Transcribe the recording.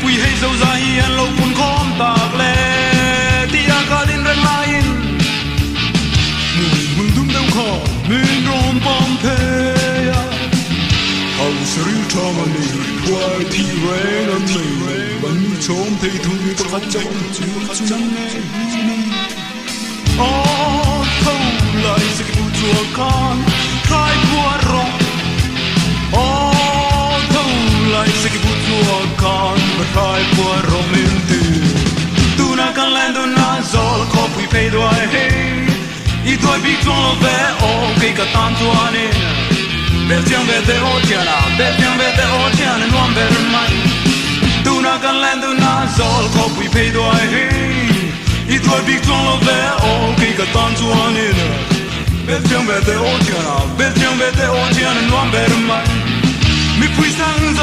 phui hay dâu da hiền lâu phun khóm tạc lệ tia cả din ren lain mừng đúng đâu khó nên rom bom thế hậu seri chamani quay thi rain on me bắn chôm thấy thương ta khát trong chú nắng nghe thâu lại sẽ phụ chùa con khai qua rong thâu lại sẽ phụ chùa con và khai qua rong lên từ tu na can lên tu na zol khó pui pay đôi hey i đôi bị tròn lo về cái cả tan tua nè về tiếng về te o tiana về tiếng về te o tiana nuông về mai tu na can lên tu na zol khó pui pay đôi hey I tuoi picton lo ve cái cả tan tua nè về tiếng về te o tiana về tiếng về te o tiana nuông về mai mi pui sang